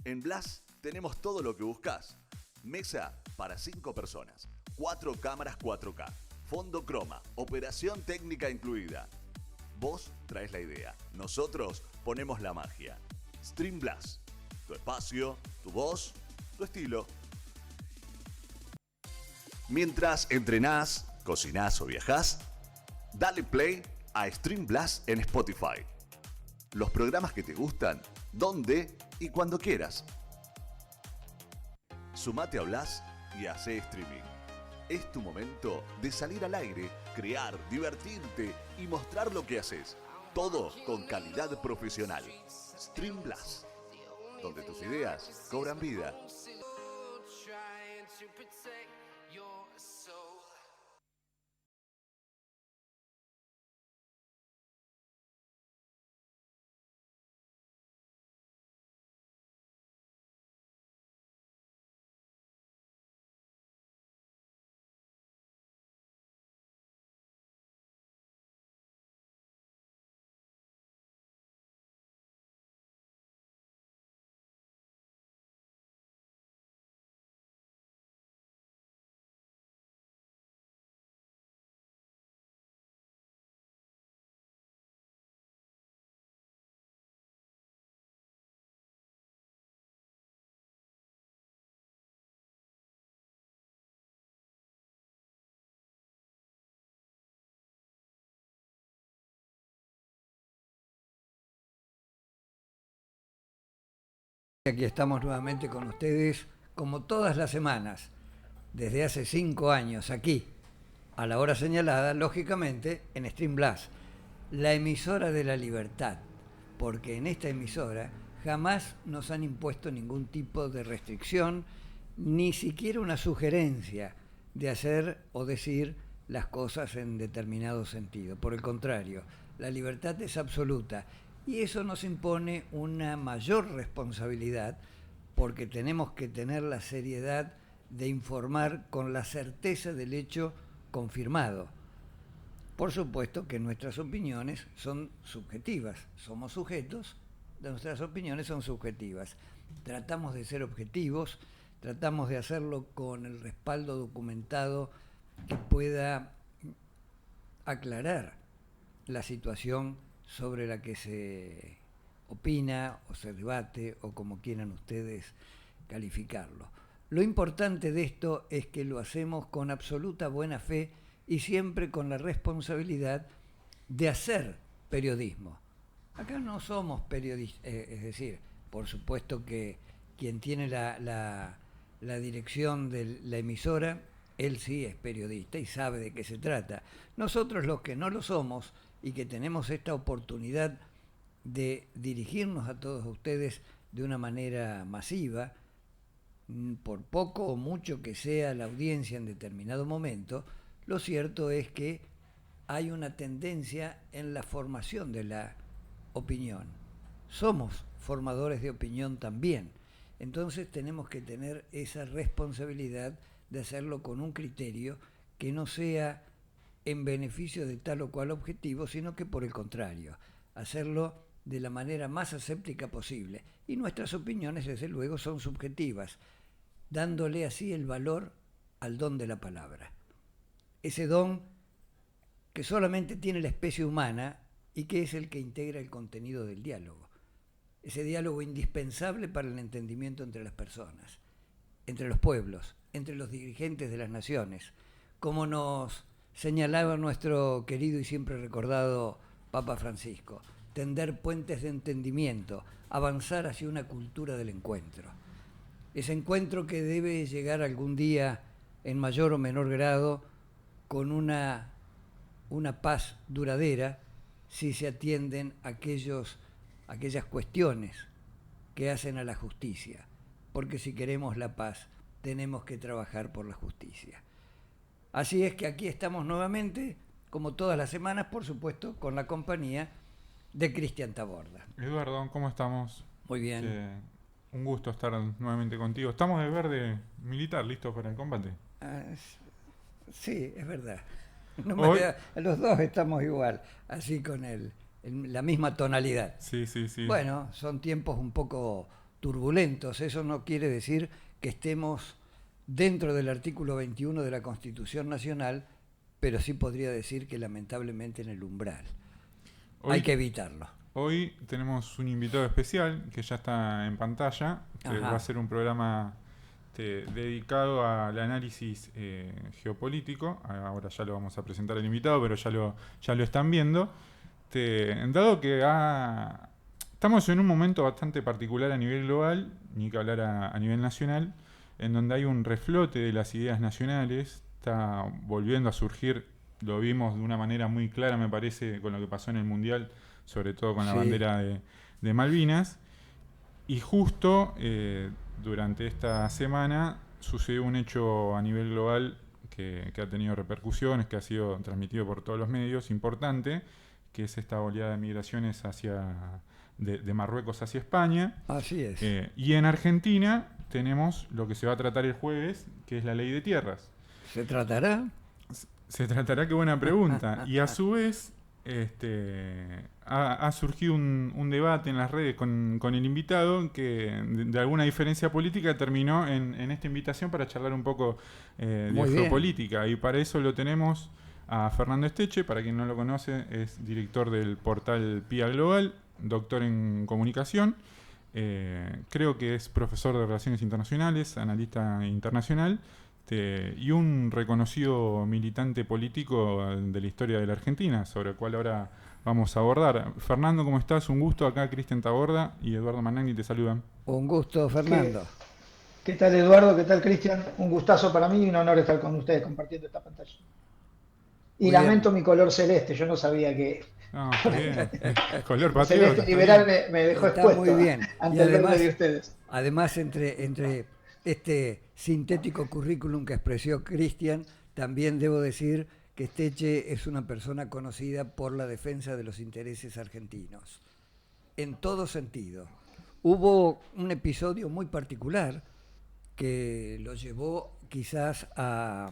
En Blas tenemos todo lo que buscas. Mesa para 5 personas, 4 cámaras 4K, fondo croma, operación técnica incluida. Vos traes la idea, nosotros ponemos la magia. Stream Blas, tu espacio, tu voz, tu estilo. Mientras entrenás, cocinás o viajás, dale play a Stream Blast en Spotify. Los programas que te gustan, donde y cuando quieras. Sumate a Blast y hacé streaming. Es tu momento de salir al aire, crear, divertirte y mostrar lo que haces. Todo con calidad profesional. Stream Blast, donde tus ideas cobran vida. Aquí estamos nuevamente con ustedes, como todas las semanas, desde hace 5 años, aquí, a la hora señalada, lógicamente, en Stream Blast, la emisora de la libertad, porque en esta emisora jamás nos han impuesto ningún tipo de restricción, ni siquiera una sugerencia de hacer o decir las cosas en determinado sentido. Por el contrario, la libertad es absoluta. Y eso nos impone una mayor responsabilidad porque tenemos que tener la seriedad de informar con la certeza del hecho confirmado. Por supuesto que nuestras opiniones son subjetivas, somos sujetos, nuestras opiniones son subjetivas. Tratamos de ser objetivos, tratamos de hacerlo con el respaldo documentado que pueda aclarar la situación sobre la que se opina o se debate o como quieran ustedes calificarlo. Lo importante de esto es que lo hacemos con absoluta buena fe y siempre con la responsabilidad de hacer periodismo. Acá no somos periodistas, es decir, por supuesto que quien tiene la dirección de la emisora, él sí es periodista y sabe de qué se trata. Nosotros los que no lo somos y que tenemos esta oportunidad de dirigirnos a todos ustedes de una manera masiva, por poco o mucho que sea la audiencia en determinado momento, lo cierto es que hay una tendencia en la formación de la opinión. Somos formadores de opinión también. Entonces tenemos que tener esa responsabilidad de hacerlo con un criterio que no sea en beneficio de tal o cual objetivo, sino que por el contrario, hacerlo de la manera más aséptica posible. Y nuestras opiniones, desde luego, son subjetivas, dándole así el valor al don de la palabra. Ese don que solamente tiene la especie humana y que es el que integra el contenido del diálogo. Ese diálogo indispensable para el entendimiento entre las personas, entre los pueblos, entre los dirigentes de las naciones, como nos señalaba nuestro querido y siempre recordado Papa Francisco, tender puentes de entendimiento, avanzar hacia una cultura del encuentro. Ese encuentro que debe llegar algún día en mayor o menor grado con una paz duradera si se atienden aquellas cuestiones que hacen a la justicia, porque si queremos la paz tenemos que trabajar por la justicia. Así es que aquí estamos nuevamente, como todas las semanas, por supuesto, con la compañía de Cristian Taborda. Eduardo, ¿cómo estamos? Muy bien. Un gusto estar nuevamente contigo. Estamos de verde militar, listos para el combate. Sí, es verdad. Los dos estamos igual, así con la misma tonalidad. Sí. Bueno, son tiempos un poco turbulentos. Eso no quiere decir que estemos dentro del artículo 21 de la Constitución Nacional, pero sí podría decir que lamentablemente en el umbral. Hay que evitarlo. Hoy tenemos un invitado especial que ya está en pantalla, que Ajá. va a ser un programa dedicado al análisis geopolítico. Ahora ya lo vamos a presentar al invitado, pero ya lo están viendo. Dado que estamos en un momento bastante particular a nivel global, ni que hablar a nivel nacional, en donde hay un reflote de las ideas nacionales, está volviendo a surgir, lo vimos de una manera muy clara, me parece, con lo que pasó en el Mundial, sobre todo con la bandera de Malvinas, y justo durante esta semana sucedió un hecho a nivel global que ha tenido repercusiones, que ha sido transmitido por todos los medios, importante, que es esta oleada de migraciones de Marruecos hacia España. Así es. Y en Argentina tenemos lo que se va a tratar el jueves, que es la ley de tierras. ¿Se tratará? Se tratará, qué buena pregunta. Y a su vez ha surgido un debate en las redes con el invitado que de alguna diferencia política terminó en esta invitación para charlar un poco de geopolítica. Y para eso lo tenemos a Fernando Esteche. Para quien no lo conoce, es director del portal PIA Global, doctor en comunicación. Creo que es profesor de Relaciones Internacionales, analista internacional, y un reconocido militante político de la historia de la Argentina, sobre el cual ahora vamos a abordar. Fernando, ¿cómo estás? Un gusto. Acá Cristian Taborda y Eduardo Managni te saludan. Un gusto, Fernando. ¿Qué tal, Eduardo? ¿Qué tal, Cristian? Un gustazo para mí y un honor estar con ustedes compartiendo esta pantalla. Y muy lamento bien. Mi color celeste, yo no sabía que... No, está bien. Color El patriota. celeste liberal me dejó Está expuesto muy bien. ante Y el además, verde de ustedes. además entre este sintético currículum que expresó Cristian, también debo decir que Esteche es una persona conocida por la defensa de los intereses argentinos, en todo sentido. Hubo un episodio muy particular que lo llevó quizás a...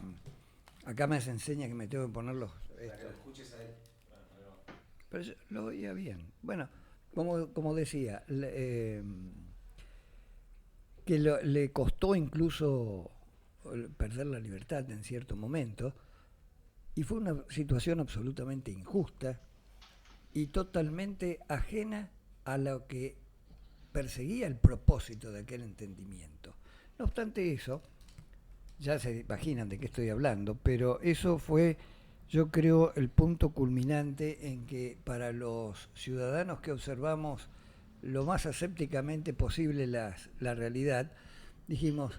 Acá me enseña que me tengo que ponerlos... Para que lo escuches a él. Pero yo lo oía bien. Bueno, como decía, que le costó incluso perder la libertad en cierto momento, y fue una situación absolutamente injusta y totalmente ajena a lo que perseguía el propósito de aquel entendimiento. No obstante eso, ya se imaginan de qué estoy hablando, pero eso fue, yo creo, el punto culminante en que para los ciudadanos que observamos lo más asépticamente posible la realidad, dijimos,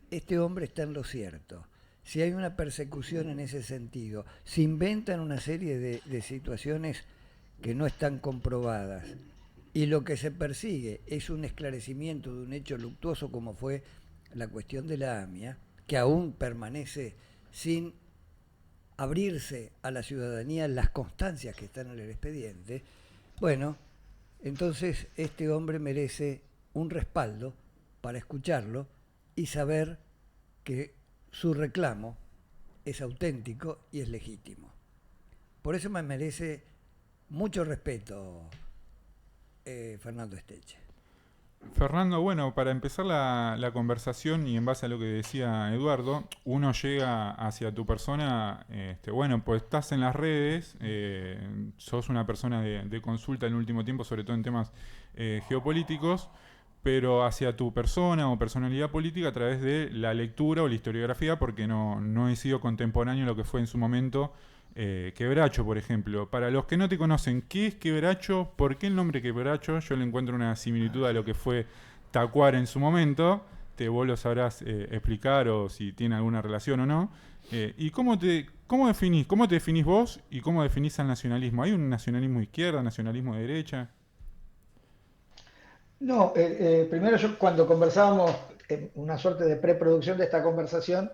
este hombre está en lo cierto. Si hay una persecución en ese sentido, se inventan una serie de situaciones que no están comprobadas, y lo que se persigue es un esclarecimiento de un hecho luctuoso como fue la cuestión de la AMIA, que aún permanece sin abrirse a la ciudadanía las constancias que están en el expediente. Bueno, entonces este hombre merece un respaldo para escucharlo y saber que su reclamo es auténtico y es legítimo. Por eso me merece mucho respeto Fernando Esteche. Fernando, bueno, para empezar la conversación y en base a lo que decía Eduardo, uno llega hacia tu persona, bueno, pues estás en las redes, sos una persona de consulta en el último tiempo, sobre todo en temas geopolíticos, pero hacia tu persona o personalidad política a través de la lectura o la historiografía, porque no he sido contemporáneo a lo que fue en su momento Quebracho, por ejemplo. Para los que no te conocen, ¿qué es Quebracho? ¿Por qué el nombre Quebracho? Yo le encuentro una similitud a lo que fue Tacuara en su momento. Vos lo sabrás explicar o si tiene alguna relación o no. ¿Y cómo te definís vos y cómo definís al nacionalismo? ¿Hay un nacionalismo de izquierda, nacionalismo de derecha? No, primero yo cuando conversábamos, una suerte de preproducción de esta conversación,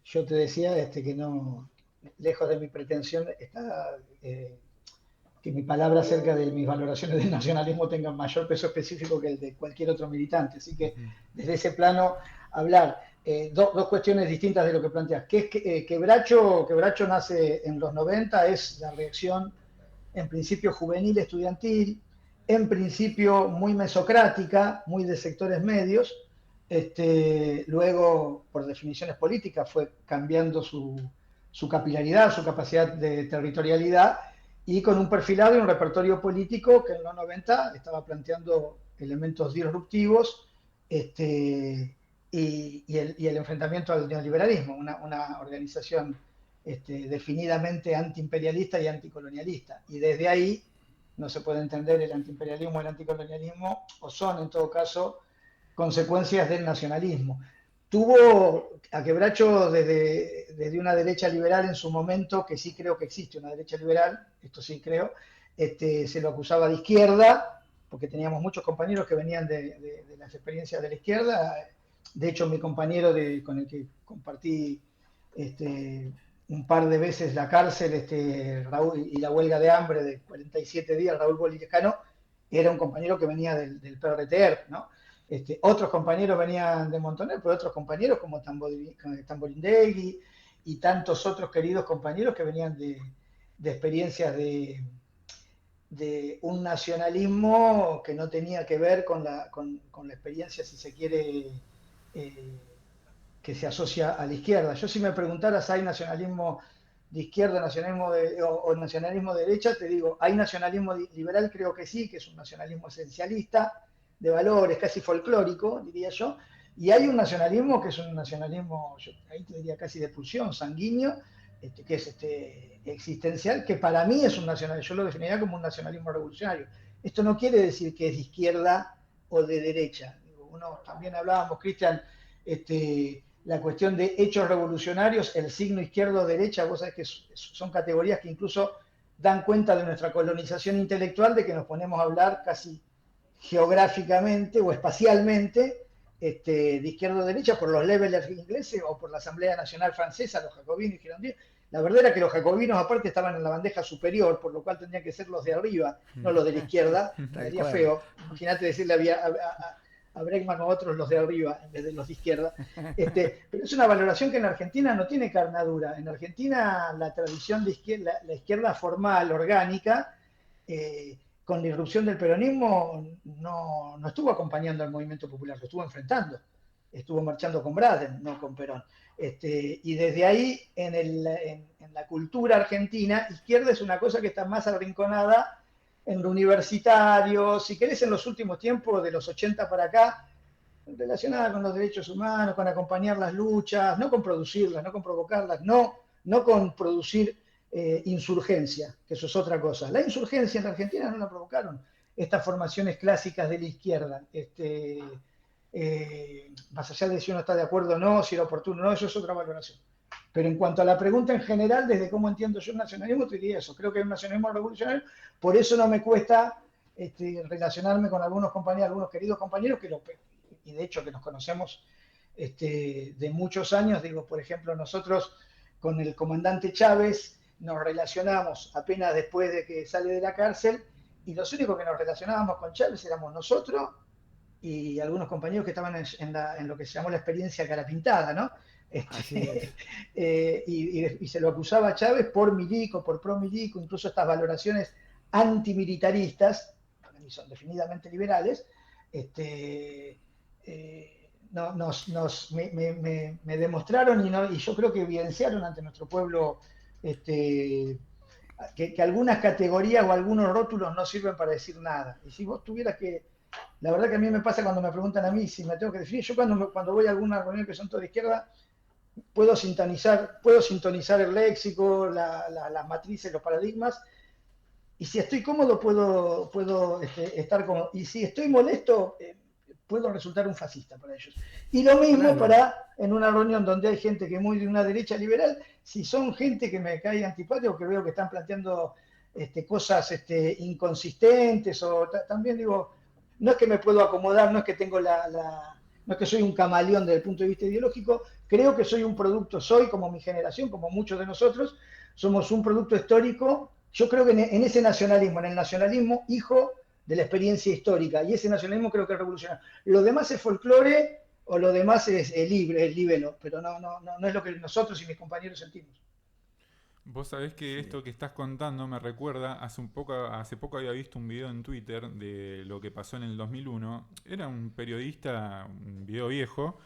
yo te decía que no, lejos de mi pretensión está que mi palabra acerca de mis valoraciones del nacionalismo tenga mayor peso específico que el de cualquier otro militante. Así que desde ese plano hablar. Dos cuestiones distintas de lo que planteas. ¿Qué es Quebracho? Quebracho nace en los 90, es la reacción en principio juvenil, estudiantil, en principio muy mesocrática, muy de sectores medios. Luego, por definiciones políticas, fue cambiando su capilaridad, su capacidad de territorialidad, y con un perfilado y un repertorio político que en los 90 estaba planteando elementos disruptivos, y el enfrentamiento al neoliberalismo, una organización definidamente antiimperialista y anticolonialista. Y desde ahí no se puede entender el antiimperialismo y el anticolonialismo, o son en todo caso consecuencias del nacionalismo. Tuvo a quebracho desde una derecha liberal en su momento, que sí creo que existe una derecha liberal, esto sí creo, se lo acusaba de izquierda, porque teníamos muchos compañeros que venían de las experiencias de la izquierda. De hecho, mi compañero con el que compartí un par de veces la cárcel, Raúl, y la huelga de hambre de 47 días, Raúl Bolilejano, era un compañero que venía del PRTR, ¿no? Otros compañeros venían de Montoner, pero otros compañeros como Tamborindegui y tantos otros queridos compañeros que venían de experiencias de un nacionalismo que no tenía que ver con la experiencia, si se quiere, que se asocia a la izquierda. Yo, si me preguntaras, ¿hay nacionalismo de izquierda, o nacionalismo de derecha? Te digo, ¿hay nacionalismo liberal? Creo que sí, que es un nacionalismo esencialista, de valores, casi folclórico, diría yo, y hay un nacionalismo que es un nacionalismo, ahí te diría casi de pulsión, sanguíneo, que es existencial, que para mí es un nacionalismo, yo lo definiría como un nacionalismo revolucionario. Esto no quiere decir que es de izquierda o de derecha. También hablábamos, Cristian, la cuestión de hechos revolucionarios, el signo izquierdo o derecha, vos sabés que son categorías que incluso dan cuenta de nuestra colonización intelectual, de que nos ponemos a hablar casi geográficamente o espacialmente de izquierda o derecha por los levelers ingleses o por la Asamblea Nacional Francesa, los jacobinos y girondinos. La verdad era que los jacobinos aparte estaban en la bandeja superior, por lo cual tendrían que ser los de arriba, no los de la izquierda. Me daría feo. Imagínate decirle a Bregman o otros los de arriba en vez de los de izquierda. Pero es una valoración que en Argentina no tiene carnadura. En Argentina la tradición de izquierda, la izquierda formal, orgánica, con la irrupción del peronismo no estuvo acompañando al movimiento popular, lo estuvo enfrentando, estuvo marchando con Braden, no con Perón. Y desde ahí, en la cultura argentina, izquierda es una cosa que está más arrinconada en lo universitario, si querés, en los últimos tiempos, de los 80 para acá, relacionada con los derechos humanos, con acompañar las luchas, no con producirlas, no con provocarlas, no con producir insurgencia, que eso es otra cosa. La insurgencia en la Argentina no la provocaron estas formaciones clásicas de la izquierda. Más allá de si uno está de acuerdo o no, si era oportuno o no, eso es otra valoración. Pero en cuanto a la pregunta en general, desde cómo entiendo yo el nacionalismo, te diría eso. Creo que hay un nacionalismo revolucionario, por eso no me cuesta relacionarme con algunos compañeros, algunos queridos compañeros, y de hecho que nos conocemos de muchos años. Digo, por ejemplo, nosotros con el comandante Chávez nos relacionamos apenas después de que sale de la cárcel, y los únicos que nos relacionábamos con Chávez éramos nosotros y algunos compañeros que estaban en lo que se llamó la experiencia cara pintada, ¿no? Y se lo acusaba a Chávez por milico, por pro-milico, incluso estas valoraciones antimilitaristas, para mí son definidamente liberales, me demostraron y yo creo que evidenciaron ante nuestro pueblo que algunas categorías o algunos rótulos no sirven para decir nada. Y si vos tuvieras que... La verdad que a mí me pasa cuando me preguntan a mí si me tengo que definir, yo cuando voy a alguna reunión que son todas de izquierda, puedo sintonizar el léxico, las matrices, los paradigmas, y si estoy cómodo puedo estar cómodo. Y si estoy molesto, puedo resultar un fascista para ellos. Y lo mismo en una reunión donde hay gente que es muy de una derecha liberal, si son gente que me cae antipático, que veo que están planteando cosas inconsistentes, o también digo, no es que me puedo acomodar, no es que tengo no es que soy un camaleón desde el punto de vista ideológico, creo que soy un producto, como mi generación, como muchos de nosotros, somos un producto histórico. Yo creo que en ese nacionalismo, en el nacionalismo hijo de la experiencia histórica, y ese nacionalismo creo que es revolucionario. Lo demás es folclore, o lo demás es libre, es libelo, pero no es lo que nosotros y mis compañeros sentimos. Vos sabés que esto que estás contando me recuerda, hace poco había visto un video en Twitter de lo que pasó en el 2001. Era un periodista, un video viejo,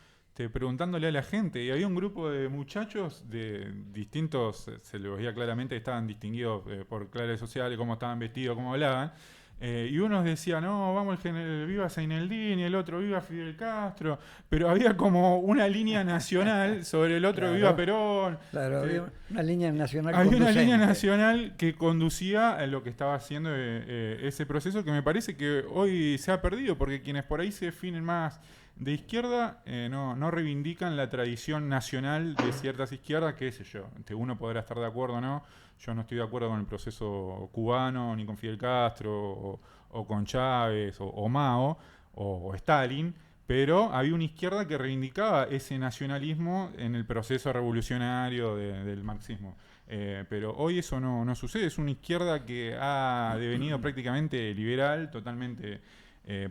preguntándole a la gente, y había un grupo de muchachos de distintos, se les veía claramente que estaban distinguidos por clases sociales, cómo estaban vestidos, cómo hablaban. Y unos decían, no, vamos, viva Zaineldin, y el otro, viva Fidel Castro, pero había como una línea nacional sobre el otro, Claro, viva Perón. Claro, había una línea nacional Había una conducente. línea nacional que conducía a lo que estaba haciendo ese proceso, que me parece que hoy se ha perdido, porque quienes por ahí se definen más de izquierda no reivindican la tradición nacional de ciertas izquierdas, qué sé yo. Uno podrá estar de acuerdo o no. Yo no estoy de acuerdo con el proceso cubano, ni con Fidel Castro, o con Chávez, o Mao, o Stalin, pero había una izquierda que reivindicaba ese nacionalismo en el proceso revolucionario del marxismo. Pero hoy eso no sucede. Es una izquierda que ha devenido prácticamente liberal, totalmente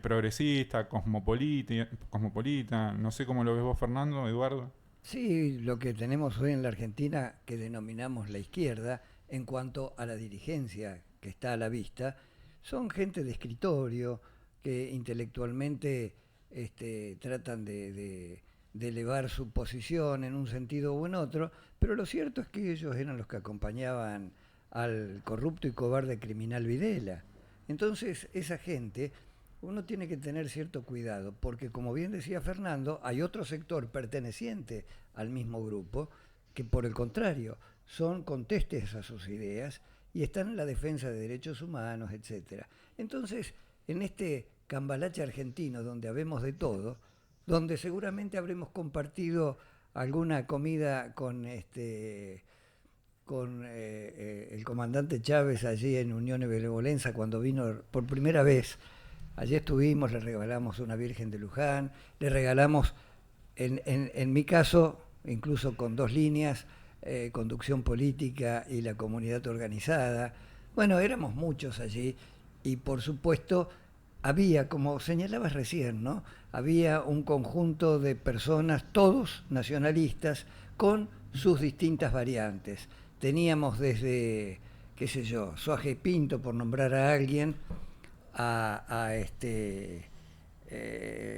progresista, cosmopolita. No sé cómo lo ves vos, Fernando, Eduardo. Sí, lo que tenemos hoy en la Argentina, que denominamos la izquierda, en cuanto a la dirigencia que está a la vista, son gente de escritorio que intelectualmente tratan de elevar su posición en un sentido o en otro, pero lo cierto es que ellos eran los que acompañaban al corrupto y cobarde criminal Videla. Entonces, esa gente, uno tiene que tener cierto cuidado, porque como bien decía Fernando, hay otro sector perteneciente al mismo grupo que por el contrario son contestes a sus ideas y están en la defensa de derechos humanos, etcétera. Entonces, en este cambalache argentino donde habemos de todo, donde seguramente habremos compartido alguna comida con el comandante Chávez allí en Unión y Benevolencia cuando vino por primera vez. Allí estuvimos, le regalamos una Virgen de Luján, le regalamos, en mi caso, incluso con 2 líneas, conducción política y la comunidad organizada. Bueno, éramos muchos allí y por supuesto había, como señalabas recién, ¿no? Había un conjunto de personas, todos nacionalistas, con sus distintas variantes. Teníamos desde, qué sé yo, Suaje Pinto, por nombrar a alguien,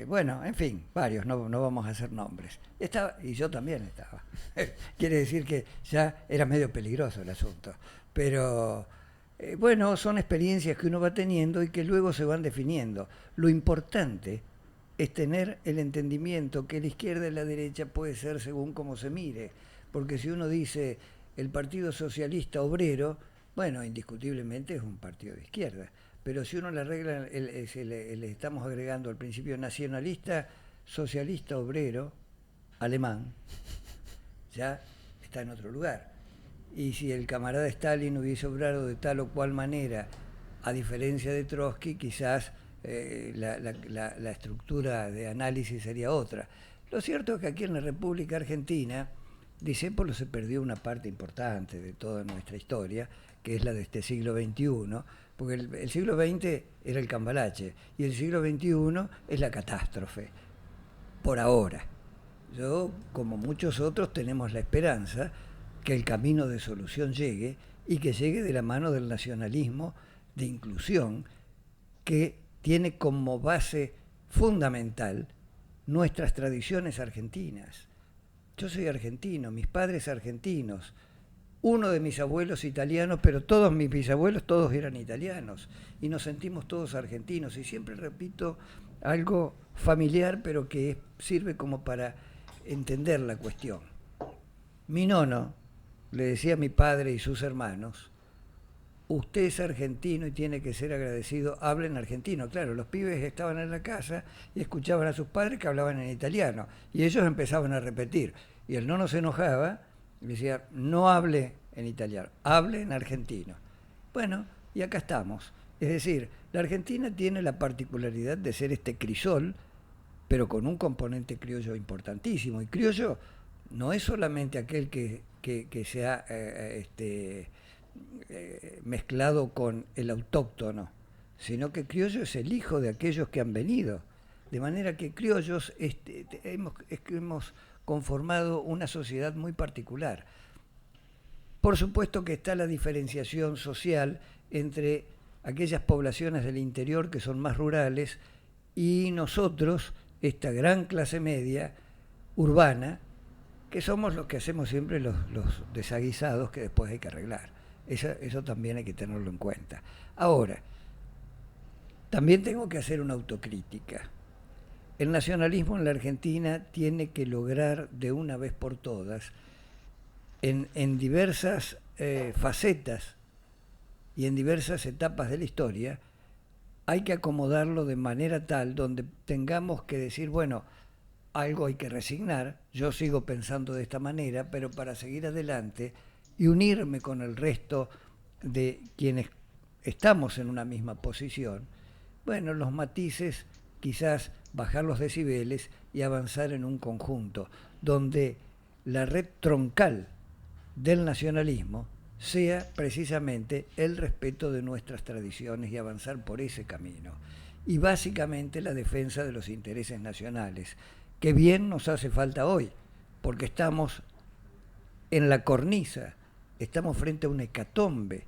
bueno, en fin, varios, no vamos a hacer nombres. Y yo también estaba. Quiere decir que ya era medio peligroso el asunto. Pero, bueno, son experiencias que uno va teniendo y que luego se van definiendo. Lo importante es tener el entendimiento que la izquierda y la derecha puede ser según cómo se mire. Porque si uno dice el Partido Socialista Obrero, bueno, indiscutiblemente es un partido de izquierda. Pero si uno le arregla, le estamos agregando al principio nacionalista, socialista, obrero, alemán, ya está en otro lugar. Y si el camarada Stalin hubiese obrado de tal o cual manera, a diferencia de Trotsky, quizás la estructura de análisis sería otra. Lo cierto es que aquí en la República Argentina, Discépolo se perdió una parte importante de toda nuestra historia, que es la de este siglo XXI, porque el siglo XX era el cambalache y el siglo XXI es la catástrofe, por ahora. Yo, como muchos otros, tenemos la esperanza que el camino de solución llegue y que llegue de la mano del nacionalismo de inclusión que tiene como base fundamental nuestras tradiciones argentinas. Yo soy argentino, mis padres argentinos, uno de mis abuelos italianos, pero todos mis bisabuelos, todos eran italianos, y nos sentimos todos argentinos, y siempre repito algo familiar, pero que sirve como para entender la cuestión. Mi nono le decía a mi padre y sus hermanos, usted es argentino y tiene que ser agradecido, hablen argentino. Claro, los pibes estaban en la casa y escuchaban a sus padres que hablaban en italiano, y ellos empezaban a repetir, y el nono se enojaba, y decía, no hable en italiano, hable en argentino. Bueno, y acá estamos. Es decir, la Argentina tiene la particularidad de ser este crisol, pero con un componente criollo importantísimo. Y criollo no es solamente aquel que se ha mezclado con el autóctono, sino que criollo es el hijo de aquellos que han venido. De manera que criollos hemos conformado una sociedad muy particular. Por supuesto que está la diferenciación social entre aquellas poblaciones del interior que son más rurales y nosotros, esta gran clase media urbana, que somos los que hacemos siempre los desaguisados que después hay que arreglar. Eso también hay que tenerlo en cuenta. Ahora, también tengo que hacer una autocrítica. El nacionalismo en la Argentina tiene que lograr de una vez por todas, en diversas facetas y en diversas etapas de la historia, hay que acomodarlo de manera tal donde tengamos que decir, bueno, algo hay que resignar, yo sigo pensando de esta manera, pero para seguir adelante y unirme con el resto de quienes estamos en una misma posición, bueno, los matices, quizás bajar los decibeles y avanzar en un conjunto, donde la red troncal del nacionalismo sea precisamente el respeto de nuestras tradiciones y avanzar por ese camino. Y básicamente la defensa de los intereses nacionales, que bien nos hace falta hoy, porque estamos en la cornisa, estamos frente a una hecatombe.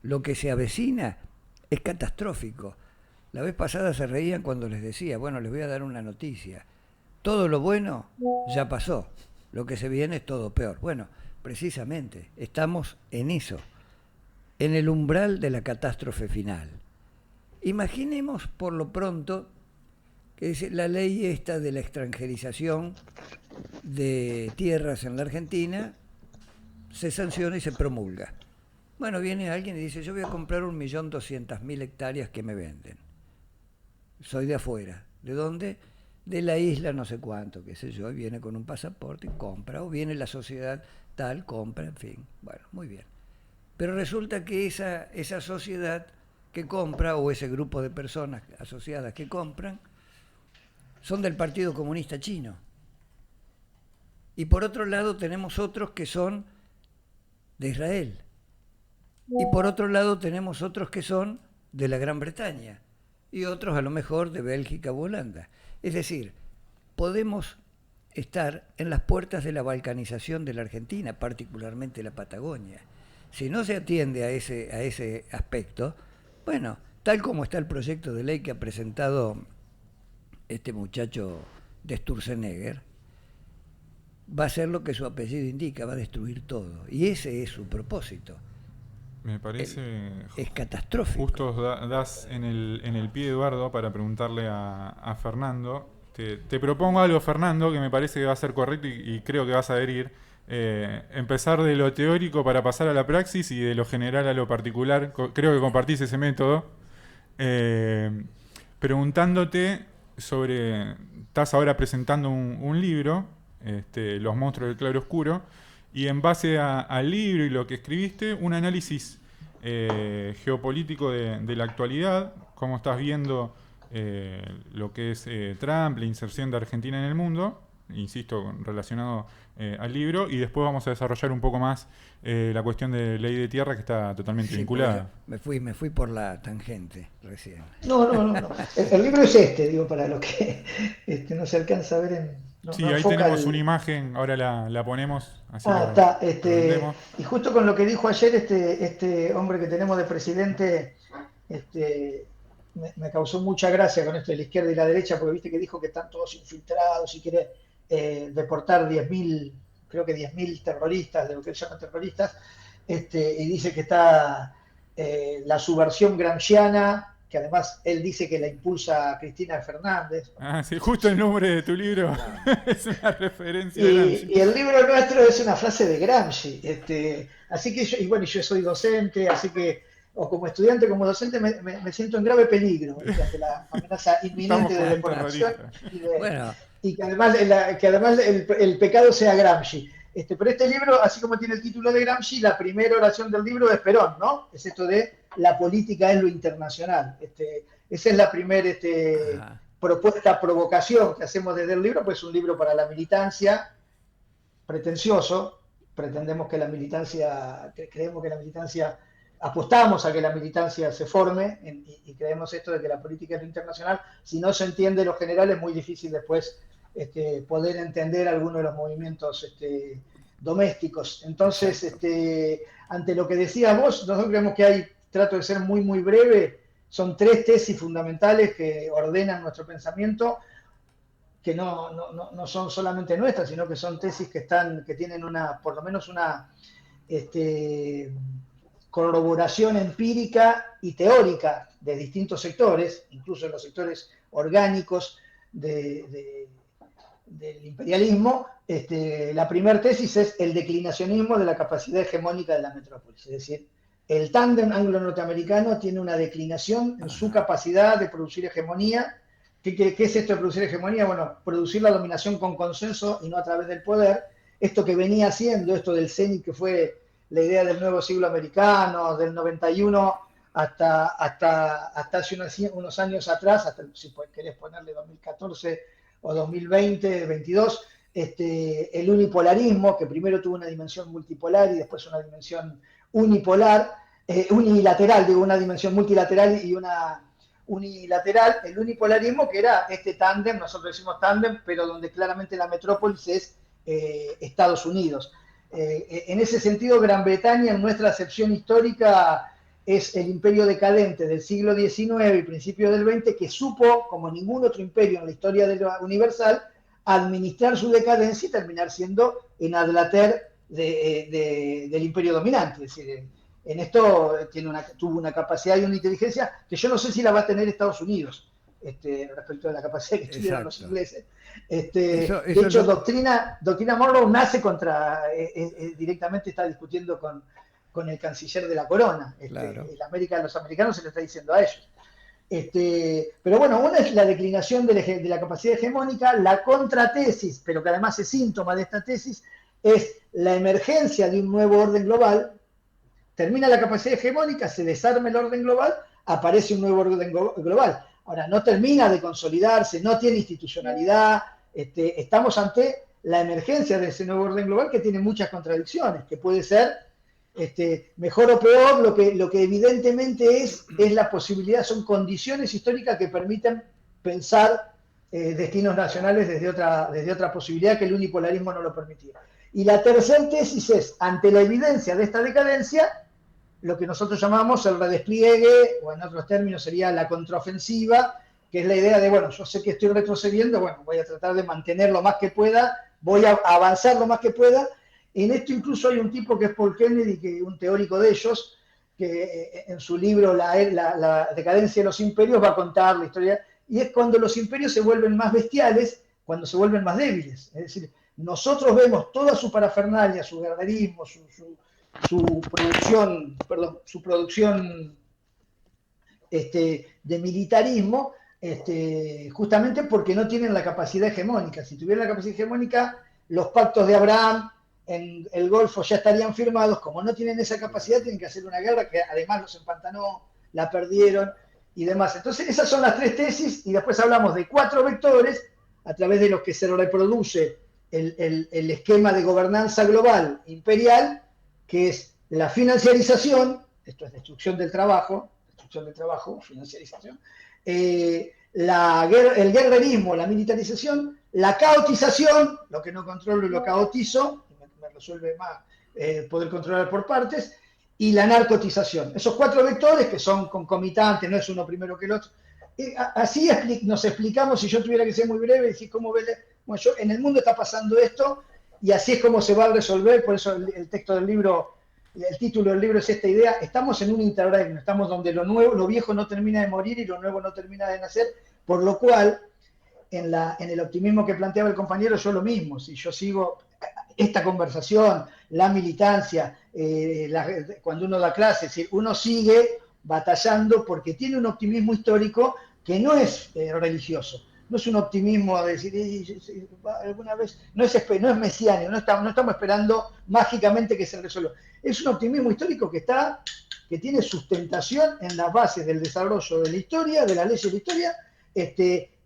Lo que se avecina es catastrófico. La vez pasada se reían cuando les decía, bueno, les voy a dar una noticia. Todo lo bueno ya pasó, lo que se viene es todo peor. Bueno, precisamente, estamos en eso, en el umbral de la catástrofe final. Imaginemos por lo pronto que es la ley esta de la extranjerización de tierras en la Argentina, se sanciona y se promulga. Bueno, viene alguien y dice, yo voy a comprar 1.200.000 hectáreas que me venden. Soy de afuera. ¿De dónde? De la isla no sé cuánto, qué sé yo, y viene con un pasaporte y compra, o viene la sociedad tal, compra, en fin. Bueno, muy bien. Pero resulta que esa sociedad que compra, o ese grupo de personas asociadas que compran, son del Partido Comunista Chino. Y por otro lado tenemos otros que son de Israel. Y por otro lado tenemos otros que son de la Gran Bretaña. Y otros a lo mejor de Bélgica o Holanda. Es decir, podemos estar en las puertas de la balcanización de la Argentina, particularmente la Patagonia. Si no se atiende a ese aspecto, bueno, tal como está el proyecto de ley que ha presentado este muchacho de Sturzenegger, va a ser lo que su apellido indica, va a destruir todo. Y ese es su propósito. Me parece... Es catastrófico. Justo das en el pie, Eduardo, para preguntarle a Fernando. Te propongo algo, Fernando, que me parece que va a ser correcto y creo que vas a adherir. Empezar de lo teórico para pasar a la praxis y de lo general a lo particular. Creo que compartís ese método. Preguntándote sobre... Estás ahora presentando un libro, Los monstruos del claroscuro, y en base al libro y lo que escribiste, un análisis geopolítico de la actualidad, cómo estás viendo lo que es Trump, la inserción de Argentina en el mundo, insisto, relacionado al libro, y después vamos a desarrollar un poco más la cuestión de ley de tierra, que está totalmente vinculada. Me fui por la tangente recién. No. El libro es digo, para lo que no se alcanza a ver en... No, sí, no ahí tenemos una imagen, ahora la ponemos. Así está. Y justo con lo que dijo ayer este hombre que tenemos de presidente, me causó mucha gracia con esto de la izquierda y la derecha, porque viste que dijo que están todos infiltrados y quiere deportar 10.000, creo que 10.000 terroristas, de lo que él llama terroristas, y dice que está la subversión gramsciana, que además él dice que la impulsa Cristina Fernández. Ah, sí, justo el nombre de tu libro es una referencia. Y el libro nuestro es una frase de Gramsci. Así que yo soy docente, así que, o como estudiante, como docente, me siento en grave peligro ante la amenaza inminente de deportación y que además el pecado sea Gramsci. Pero este libro, así como tiene el título de Gramsci, la primera oración del libro es Perón, ¿no? Es esto de la política es lo internacional. Esa es la primera propuesta, provocación que hacemos desde el libro, pues es un libro para la militancia, pretencioso, creemos que la militancia, apostamos a que la militancia se forme y creemos esto de que la política es lo internacional. Si no se entiende lo general es muy difícil después poder entender algunos de los movimientos domésticos. Entonces, ante lo que decías vos, nosotros creemos que hay, trato de ser muy, muy breve, son 3 tesis fundamentales que ordenan nuestro pensamiento, que no son solamente nuestras, sino que son tesis que tienen por lo menos una corroboración empírica y teórica de distintos sectores, incluso en los sectores orgánicos del imperialismo. La primera tesis es el declinacionismo de la capacidad hegemónica de la metrópolis, es decir, el tándem anglo-norteamericano tiene una declinación en su capacidad de producir hegemonía. ¿Qué es esto de producir hegemonía? Bueno, producir la dominación con consenso y no a través del poder. Esto que venía haciendo, esto del CENI, que fue la idea del nuevo siglo americano, del 91 hasta hace unos años atrás, hasta si querés ponerle 2014 o 2020, 22, el unipolarismo, que primero tuvo una dimensión multipolar y después una dimensión unilateral, digo, una dimensión multilateral y una unilateral, el unipolarismo, que era este tándem, nosotros decimos tándem, pero donde claramente la metrópolis es Estados Unidos. En ese sentido, Gran Bretaña, en nuestra acepción histórica, es el imperio decadente del siglo XIX y principio del XX, que supo, como ningún otro imperio en la historia universal, administrar su decadencia y terminar siendo en adlater del imperio dominante. Es decir, en esto tuvo una capacidad y una inteligencia que yo no sé si la va a tener Estados Unidos, respecto a la capacidad que tuvieron los ingleses. De hecho, doctrina Monroe nace directamente está discutiendo con el canciller de la corona. Claro. Los americanos se lo está diciendo a ellos. Pero bueno, una es la declinación de la capacidad hegemónica. La contratesis, pero que además es síntoma de esta tesis, es la emergencia de un nuevo orden global. Termina la capacidad hegemónica, se desarma el orden global, aparece un nuevo orden global. Ahora, no termina de consolidarse, no tiene institucionalidad. Estamos ante la emergencia de ese nuevo orden global que tiene muchas contradicciones, que puede ser mejor o peor. Lo que evidentemente es la posibilidad, son condiciones históricas que permiten pensar destinos nacionales desde otra posibilidad que el unipolarismo no lo permitía. Y la tercera tesis es, ante la evidencia de esta decadencia, lo que nosotros llamamos el redespliegue, o en otros términos sería la contraofensiva, que es la idea de, bueno, yo sé que estoy retrocediendo, bueno, voy a tratar de mantener lo más que pueda, voy a avanzar lo más que pueda. En esto incluso hay un tipo que es Paul Kennedy, un teórico de ellos, que en su libro la decadencia de los imperios va a contar la historia, y es cuando los imperios se vuelven más bestiales, cuando se vuelven más débiles. Es decir, nosotros vemos toda su parafernalia, su guerrerismo, su producción de militarismo, justamente porque no tienen la capacidad hegemónica. Si tuvieran la capacidad hegemónica, los pactos de Abraham en el Golfo ya estarían firmados. Como no tienen esa capacidad, tienen que hacer una guerra que además los empantanó, la perdieron y demás. Entonces, esas son las 3 tesis, y después hablamos de 4 vectores a través de los que se reproduce el esquema de gobernanza global imperial, que es la financiarización, esto es destrucción del trabajo, financiarización, el guerrerismo, la militarización, la caotización, lo que no controlo lo caotizo, me resuelve más poder controlar por partes, y la narcotización. Esos 4 vectores que son concomitantes, no es uno primero que el otro. Así nos explicamos, si yo tuviera que ser muy breve, decir cómo bueno, en el mundo está pasando esto, y así es como se va a resolver. Por eso el texto del libro, el título del libro es esta idea: estamos en un interregno, estamos donde lo viejo no termina de morir y lo nuevo no termina de nacer, por lo cual, en el optimismo que planteaba el compañero, yo lo mismo. Si yo sigo esta conversación, la militancia, cuando uno da clases, es decir, uno sigue batallando porque tiene un optimismo histórico que no es religioso. No es un optimismo de decir, alguna vez, no es mesiánico, no estamos esperando mágicamente que se resuelva. Es un optimismo histórico que tiene sustentación en las bases del desarrollo de la historia, de las leyes de la historia.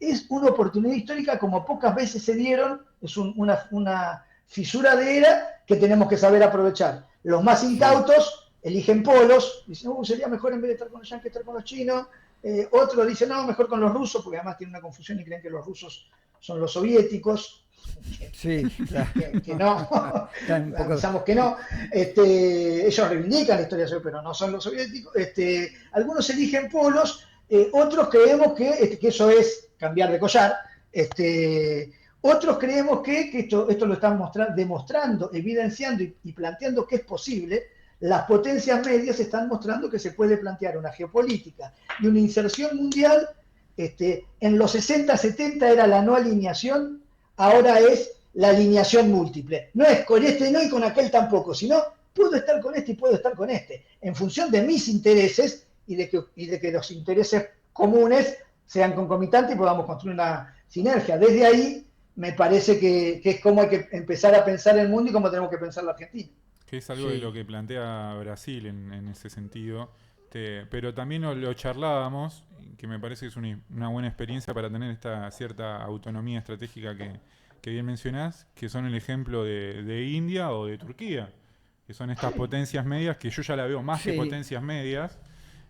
Es una oportunidad histórica como pocas veces se dieron, es una fisura de era que tenemos que saber aprovechar. Los más incautos eligen polos, dicen, sería mejor en vez de estar con los yanquis estar con los chinos. Otros dicen, no, mejor con los rusos, porque además tienen una confusión y creen que los rusos son los soviéticos. Sí, claro. que no, pensamos que no. Ellos reivindican la historia soviética, pero no son los soviéticos. Algunos eligen polos, otros creemos que eso es cambiar de collar. Otros creemos que esto lo están demostrando, evidenciando y planteando que es posible. Las potencias medias están mostrando que se puede plantear una geopolítica y una inserción mundial. En los 60, 70 era la no alineación, ahora es la alineación múltiple. No es con este no y con aquel tampoco, sino puedo estar con este y puedo estar con este, en función de mis intereses y de que los intereses comunes sean concomitantes y podamos construir una sinergia. Desde ahí me parece que es como hay que empezar a pensar el mundo y cómo tenemos que pensar la Argentina. Que es algo de lo que plantea Brasil en ese sentido. Pero también lo charlábamos, que me parece que es una buena experiencia para tener esta cierta autonomía estratégica que bien mencionás, que son el ejemplo de India o de Turquía, que son estas potencias medias, que yo ya la veo más que potencias medias,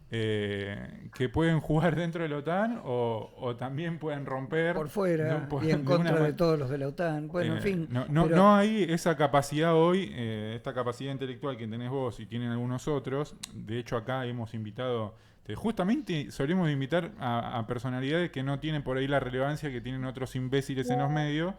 que pueden jugar dentro de la OTAN o también pueden romper por fuera y en contra de todos los de la OTAN. Bueno, en fin. No hay esa capacidad hoy, esta capacidad intelectual que tenés vos y tienen algunos otros. De hecho, acá hemos invitado, justamente solemos invitar a personalidades que no tienen por ahí la relevancia que tienen otros imbéciles en los medios,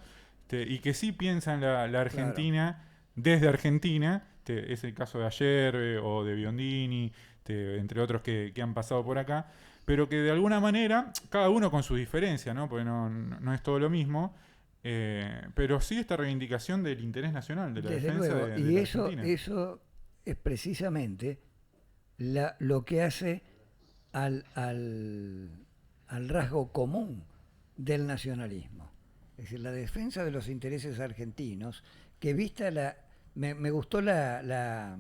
y que sí piensan la Argentina, desde Argentina. Es el caso de Ayer o de Biondini, entre otros que han pasado por acá, pero que de alguna manera, cada uno con sus diferencias, ¿no? Porque no es todo lo mismo, pero sí esta reivindicación del interés nacional, de la Desde defensa luego. de y la eso, Argentina. eso es precisamente lo que hace al rasgo común del nacionalismo. Es decir, la defensa de los intereses argentinos, que vista me gustó la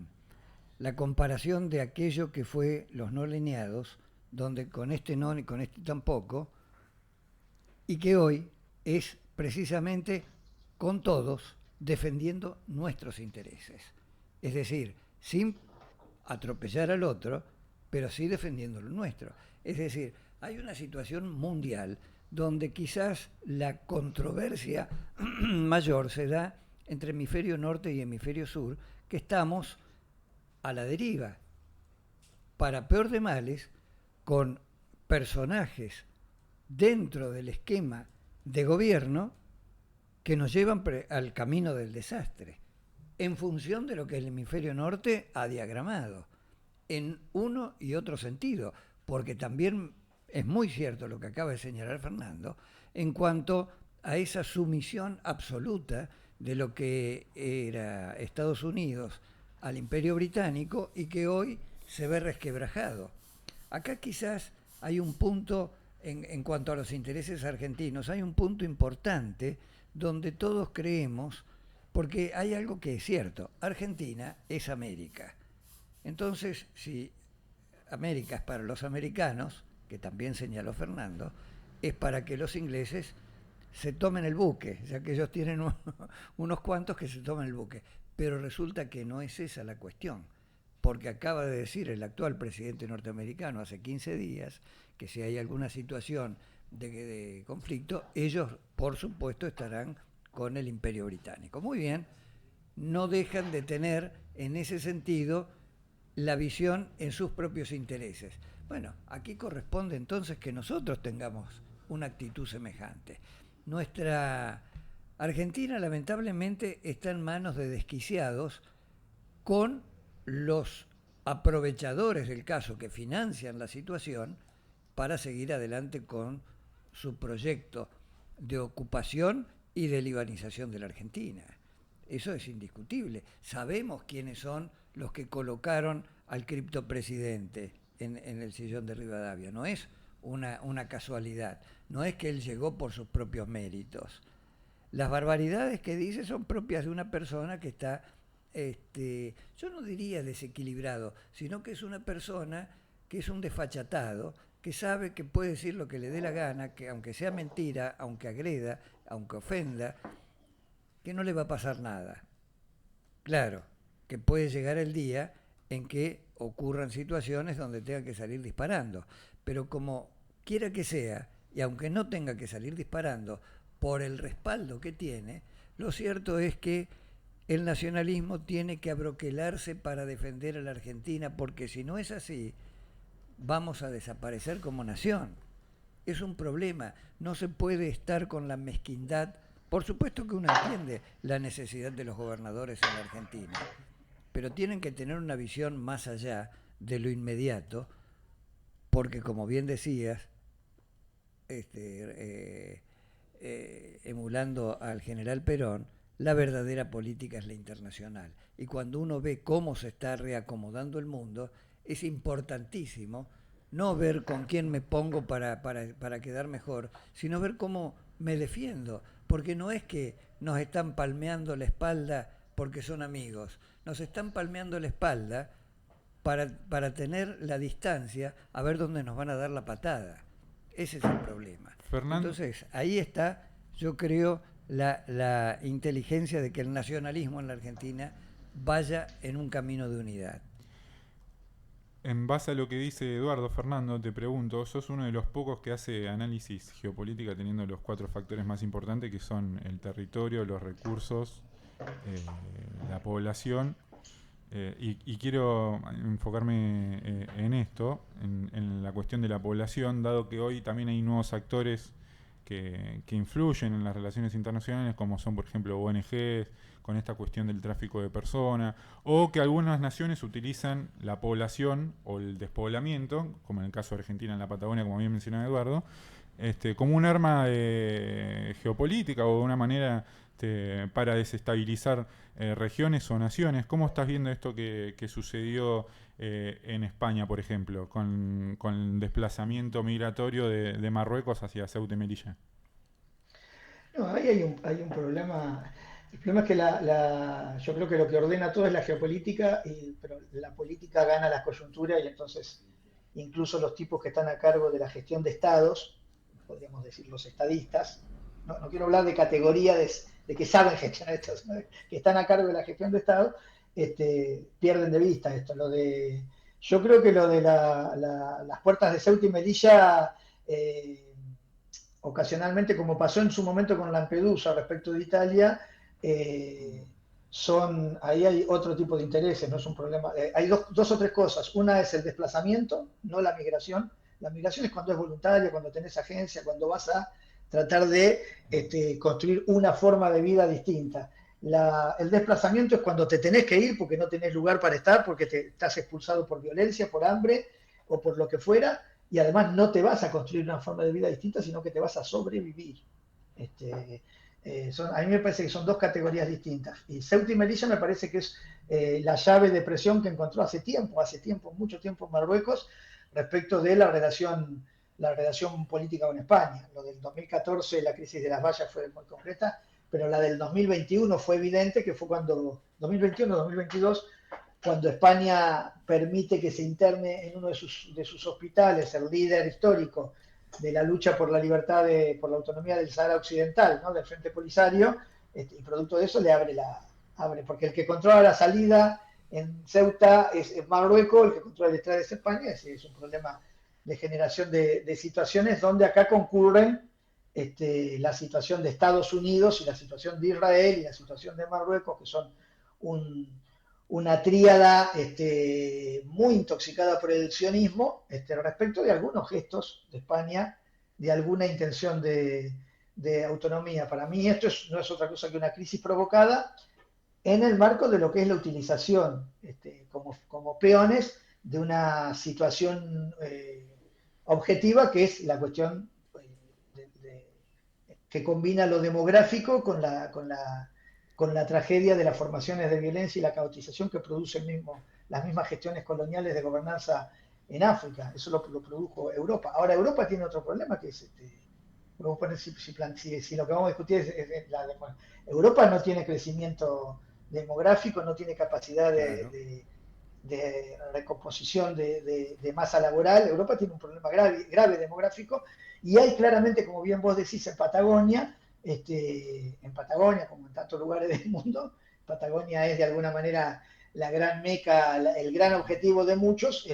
comparación de aquello que fue los no alineados, donde con este no ni con este tampoco, y que hoy es precisamente con todos defendiendo nuestros intereses. Es decir, sin atropellar al otro, pero sí defendiendo lo nuestro. Es decir, hay una situación mundial donde quizás la controversia mayor se da entre hemisferio norte y hemisferio sur, que estamos a la deriva, para peor de males, con personajes dentro del esquema de gobierno que nos llevan al camino del desastre, en función de lo que el hemisferio norte ha diagramado, en uno y otro sentido, porque también es muy cierto lo que acaba de señalar Fernando, en cuanto a esa sumisión absoluta de lo que era Estados Unidos al Imperio Británico y que hoy se ve resquebrajado. Acá quizás hay un punto, en cuanto a los intereses argentinos, hay un punto importante donde todos creemos, porque hay algo que es cierto, Argentina es América. Entonces, si América es para los americanos, que también señaló Fernando, es para que los ingleses se tomen el buque, ya que ellos tienen unos cuantos que se tomen el buque. Pero resulta que no es esa la cuestión, porque acaba de decir el actual presidente norteamericano hace 15 días que si hay alguna situación de conflicto, ellos, por supuesto, estarán con el Imperio Británico. Muy bien, no dejan de tener, en ese sentido, la visión en sus propios intereses. Bueno, aquí corresponde entonces que nosotros tengamos una actitud semejante. Nuestra Argentina, lamentablemente, está en manos de desquiciados con los aprovechadores del caso que financian la situación para seguir adelante con su proyecto de ocupación y de libanización de la Argentina. Eso es indiscutible. Sabemos quiénes son los que colocaron al criptopresidente en el sillón de Rivadavia. No es una casualidad. No es que él llegó por sus propios méritos. Las barbaridades que dice son propias de una persona que está, yo no diría desequilibrado, sino que es una persona que es un desfachatado, que sabe que puede decir lo que le dé la gana, que aunque sea mentira, aunque agreda, aunque ofenda, que no le va a pasar nada. Claro, que puede llegar el día en que ocurran situaciones donde tenga que salir disparando, pero como quiera que sea, y aunque no tenga que salir disparando, por el respaldo que tiene, lo cierto es que el nacionalismo tiene que abroquelarse para defender a la Argentina, porque si no es así, vamos a desaparecer como nación. Es un problema, no se puede estar con la mezquindad. Por supuesto que uno entiende la necesidad de los gobernadores en la Argentina, pero tienen que tener una visión más allá de lo inmediato, porque como bien decías, emulando al general Perón, la verdadera política es la internacional. Y cuando uno ve cómo se está reacomodando el mundo, es importantísimo no ver con quién me pongo para quedar mejor, sino ver cómo me defiendo. Porque no es que nos están palmeando la espalda porque son amigos, nos están palmeando la espalda para tener la distancia a ver dónde nos van a dar la patada. Ese es el problema. Fernando. Entonces, ahí está, yo creo, la inteligencia de que el nacionalismo en la Argentina vaya en un camino de unidad. En base a lo que dice Eduardo, Fernando, te pregunto, sos uno de los pocos que hace análisis geopolítica teniendo los 4 factores más importantes, que son el territorio, los recursos, la población, y quiero enfocarme en esto, en la cuestión de la población, dado que hoy también hay nuevos actores que influyen en las relaciones internacionales, como son, por ejemplo, ONGs, con esta cuestión del tráfico de personas, o que algunas naciones utilizan la población o el despoblamiento, como en el caso de Argentina en la Patagonia, como bien mencionaba Eduardo, como un arma geopolítica o de una manera para desestabilizar regiones o naciones. ¿Cómo estás viendo esto que sucedió en España, por ejemplo, con el desplazamiento migratorio de Marruecos hacia Ceuta y Melilla? No, ahí hay un problema. El problema es que yo creo que lo que ordena todo es la geopolítica, pero la política gana las coyunturas y entonces incluso los tipos que están a cargo de la gestión de estados, podríamos decir los estadistas, no quiero hablar de categoría de que saben gestionar estados, ¿no? Que están a cargo de la gestión de estados, pierden de vista esto. Yo creo que lo de las puertas de Ceuta y Melilla, ocasionalmente, como pasó en su momento con Lampedusa respecto de Italia, ahí hay otro tipo de intereses, no es un problema. Hay dos o tres cosas. Una es el desplazamiento, no la migración. La migración es cuando es voluntaria, cuando tenés agencia, cuando vas a tratar de construir una forma de vida distinta. El desplazamiento es cuando te tenés que ir porque no tenés lugar para estar, porque estás expulsado por violencia, por hambre o por lo que fuera, y además no te vas a construir una forma de vida distinta, sino que te vas a sobrevivir. A mí me parece que son dos categorías distintas. Y Ceuta y Melilla me parece que es la llave de presión que encontró hace mucho tiempo Marruecos, respecto de la relación política con España. Lo del 2014, la crisis de las vallas fue muy concreta, pero la del 2021 fue evidente, que fue cuando, 2021-2022, cuando España permite que se interne en uno de sus hospitales el líder histórico de la lucha por la libertad, por la autonomía del Sahara Occidental, ¿no? Del Frente Polisario, y producto de eso le abre, porque el que controla la salida en Ceuta es Marruecos, el que controla la entrada es España. Es un problema de generación de situaciones donde acá concurren la situación de Estados Unidos y la situación de Israel y la situación de Marruecos, que son una tríada muy intoxicada por el sionismo, respecto de algunos gestos de España, de alguna intención de autonomía. Para mí esto no es otra cosa que una crisis provocada en el marco de lo que es la utilización como peones de una situación objetiva, que es la cuestión que combina lo demográfico con la tragedia de las formaciones de violencia y la caotización que producen las mismas gestiones coloniales de gobernanza en África. Eso lo produjo Europa. Ahora, Europa tiene otro problema, que es podemos poner si lo que vamos a discutir es Europa no tiene crecimiento demográfico, no tiene capacidad de recomposición de masa laboral. Europa tiene un problema grave demográfico, y hay claramente, como bien vos decís, en Patagonia, como en tantos lugares del mundo, Patagonia es de alguna manera la gran meca, el gran objetivo de muchos,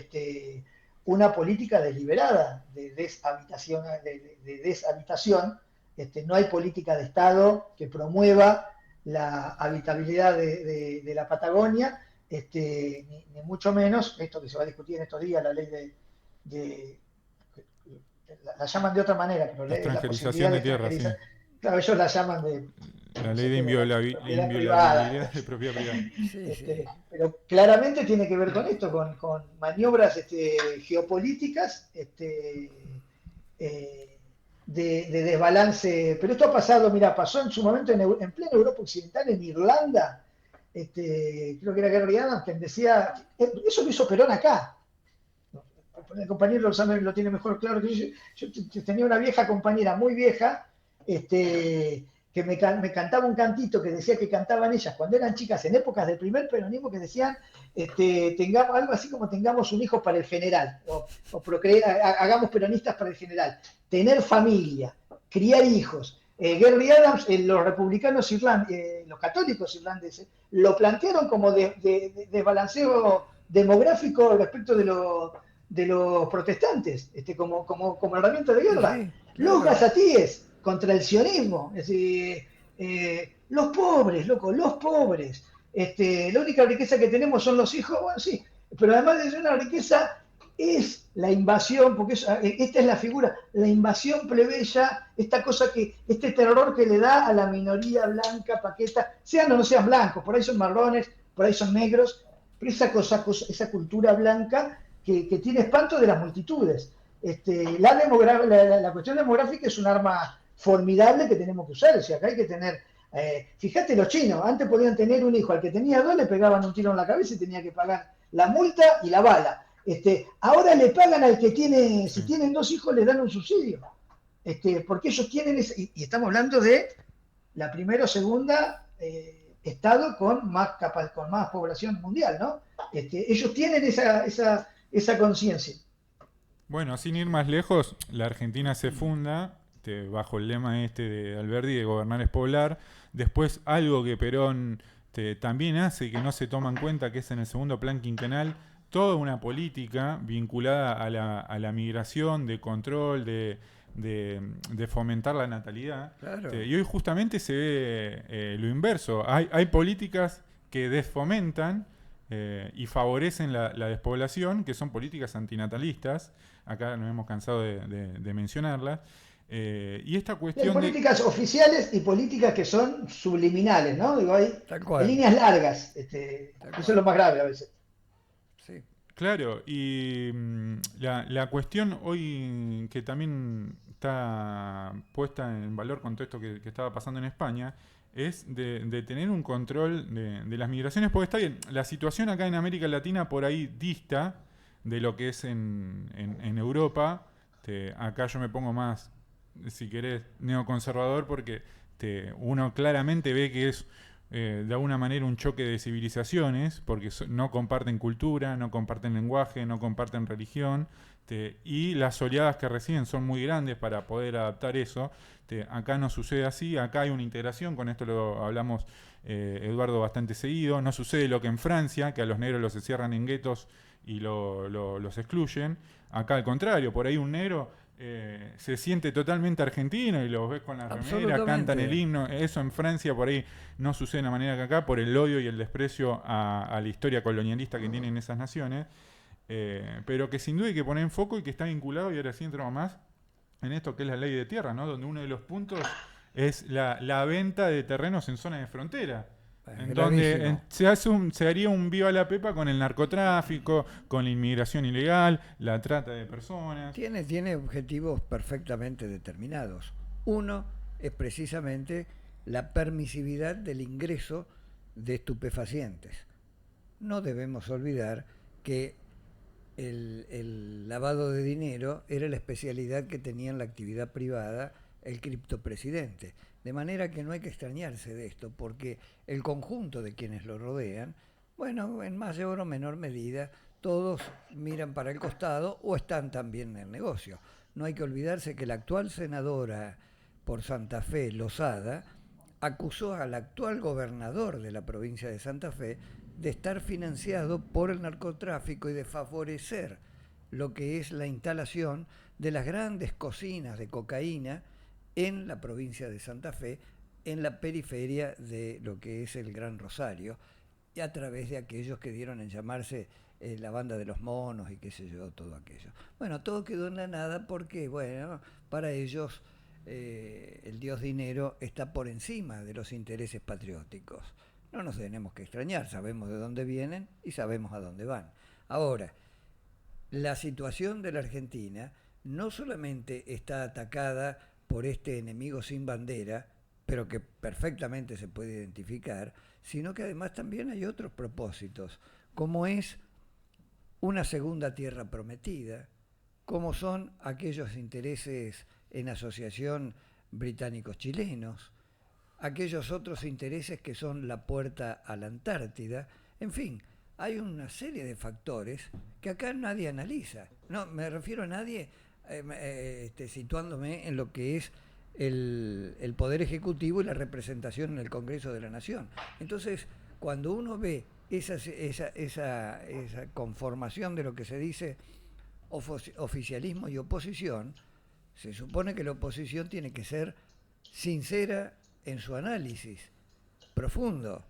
una política deliberada de deshabitación no hay política de Estado que promueva la habitabilidad de la Patagonia, ni mucho menos esto que se va a discutir en estos días, la ley de la llaman de otra manera, pero La la posibilidad extranjerización de de tierra, sí. extranjerizar, claro, ellos la llaman de, La no ley sé de qué, de la propiedad privada. inviolabilidad de propiedad privada. Sí. Pero claramente tiene que ver con esto, con maniobras geopolíticas de desbalance. Pero esto ha pasado, mira, pasó en su momento en plena Europa Occidental, en Irlanda. Creo que era Gary Adams quien decía, eso lo hizo Perón acá. El compañero lo tiene mejor claro que yo tenía una vieja compañera, muy vieja, que me cantaba un cantito que decía que cantaban ellas cuando eran chicas en épocas del primer peronismo, que decían tengamos algo así como tengamos un hijo para el general, o hagamos peronistas para el general, tener familia, criar hijos. Gary Adams, los republicanos los católicos irlandeses, lo plantearon como desbalanceo demográfico respecto de los protestantes, como herramienta de guerra. Sí, Los claro. gazatíes contra el sionismo, es decir, los pobres, loco, los pobres. La única riqueza que tenemos son los hijos, bueno, sí, pero además de una riqueza es la invasión, porque esta es la figura, la invasión plebeya, esta cosa este terror que le da a la minoría blanca, paqueta, sean o no sean blancos, por ahí son marrones, por ahí son negros, pero esa cultura blanca que tiene espanto de las multitudes. La cuestión demográfica es un arma formidable que tenemos que usar, o sea, acá hay que tener, fíjate los chinos, antes podían tener un hijo, al que tenía dos le pegaban un tiro en la cabeza y tenía que pagar la multa y la bala. Ahora le pagan al que tiene, si tienen dos hijos les dan un subsidio, porque ellos tienen, y estamos hablando de la primera o segunda estado con más población mundial, ¿no? Ellos tienen esa conciencia. Bueno, sin ir más lejos, la Argentina se funda bajo el lema de Alberdi de gobernar es poblar. Después algo que Perón también hace y que no se toma en cuenta, que es en el segundo plan quinquenal, toda una política vinculada a la migración, de control, de fomentar la natalidad. Claro. Y hoy justamente se ve lo inverso. Hay políticas que desfomentan y favorecen la despoblación, que son políticas antinatalistas. Acá nos hemos cansado de mencionarlas. Y esta Hay cuestión políticas oficiales y políticas que son subliminales, ¿no? Digo, hay líneas largas. Eso es lo más grave a veces. Sí. Claro, y la cuestión hoy que también está puesta en valor con todo esto que estaba pasando en España es de tener un control de las migraciones, porque está bien, la situación acá en América Latina por ahí dista de lo que es en Europa. Acá yo me pongo más, si querés, neoconservador, porque uno claramente ve que es de alguna manera un choque de civilizaciones, porque no comparten cultura, no comparten lenguaje, no comparten religión, y las oleadas que reciben son muy grandes para poder adaptar eso. Acá no sucede así, acá hay una integración, con esto lo hablamos Eduardo bastante seguido. No sucede lo que en Francia, que a los negros los encierran en guetos y los excluyen. Acá al contrario, por ahí un negro se siente totalmente argentino y los ves con la remera, cantan el himno. Eso en Francia por ahí no sucede de la manera que acá, por el odio y el desprecio a la historia colonialista que tienen esas naciones, pero que sin duda hay que poner en foco y que está vinculado, y ahora sí entramos más en esto que es la ley de tierra, ¿no? Donde uno de los puntos es la venta de terrenos en zonas de frontera. En donde se haría un viva la pepa con el narcotráfico, con la inmigración ilegal, la trata de personas. Tiene objetivos perfectamente determinados. Uno es precisamente la permisividad del ingreso de estupefacientes. No debemos olvidar que el lavado de dinero era la especialidad que tenía en la actividad privada el criptopresidente. De manera que no hay que extrañarse de esto, porque el conjunto de quienes lo rodean, bueno, en mayor o menor medida, todos miran para el costado o están también en el negocio. No hay que olvidarse que la actual senadora por Santa Fe, Lozada, acusó al actual gobernador de la provincia de Santa Fe de estar financiado por el narcotráfico y de favorecer lo que es la instalación de las grandes cocinas de cocaína en la provincia de Santa Fe, en la periferia de lo que es el Gran Rosario, y a través de aquellos que dieron en llamarse la banda de los monos y qué sé yo, todo aquello. Bueno, todo quedó en la nada porque, bueno, para ellos el dios dinero está por encima de los intereses patrióticos. No nos tenemos que extrañar, sabemos de dónde vienen y sabemos a dónde van. Ahora, la situación de la Argentina no solamente está atacada por este enemigo sin bandera, pero que perfectamente se puede identificar, sino que además también hay otros propósitos, como es una segunda tierra prometida, como son aquellos intereses en asociación británicos chilenos, aquellos otros intereses que son la puerta a la Antártida, en fin, hay una serie de factores que acá nadie analiza. No, me refiero a nadie situándome en lo que es el Poder Ejecutivo y la representación en el Congreso de la Nación. Entonces, cuando uno ve esa conformación de lo que se dice oficialismo y oposición, se supone que la oposición tiene que ser sincera en su análisis, profundo,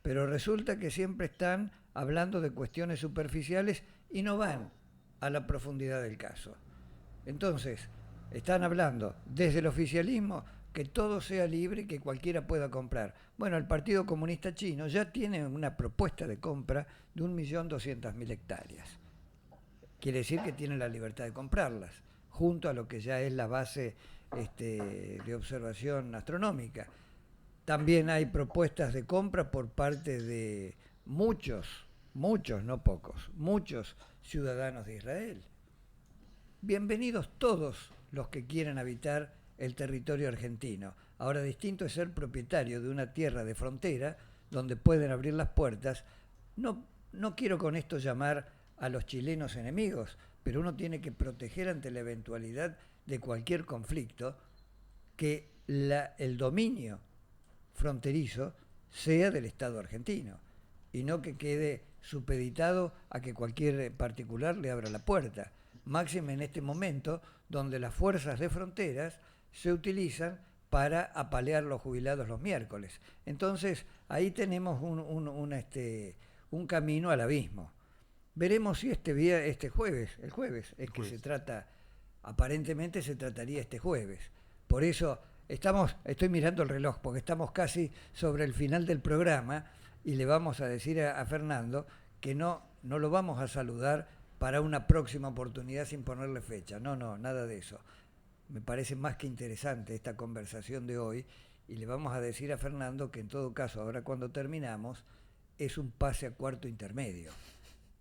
pero resulta que siempre están hablando de cuestiones superficiales y no van a la profundidad del caso. Entonces, están hablando desde el oficialismo que todo sea libre y que cualquiera pueda comprar. Bueno, el Partido Comunista Chino ya tiene una propuesta de compra de 1.200.000 hectáreas. Quiere decir que tiene la libertad de comprarlas, junto a lo que ya es la base de observación astronómica. También hay propuestas de compra por parte de muchos, no pocos, muchos ciudadanos de Israel. Bienvenidos todos los que quieren habitar el territorio argentino. Ahora, distinto es ser propietario de una tierra de frontera donde pueden abrir las puertas. No quiero con esto llamar a los chilenos enemigos, pero uno tiene que proteger ante la eventualidad de cualquier conflicto que el dominio fronterizo sea del Estado argentino y no que quede supeditado a que cualquier particular le abra la puerta. Máxime en este momento donde las fuerzas de fronteras se utilizan para apalear los jubilados los miércoles. Entonces, ahí tenemos un camino al abismo. Veremos si el jueves es que se trata, aparentemente se trataría este jueves. Por eso estoy mirando el reloj, porque estamos casi sobre el final del programa y le vamos a decir a Fernando que no lo vamos a saludar para una próxima oportunidad sin ponerle fecha. No, nada de eso. Me parece más que interesante esta conversación de hoy y le vamos a decir a Fernando que en todo caso, ahora cuando terminamos, es un pase a cuarto intermedio.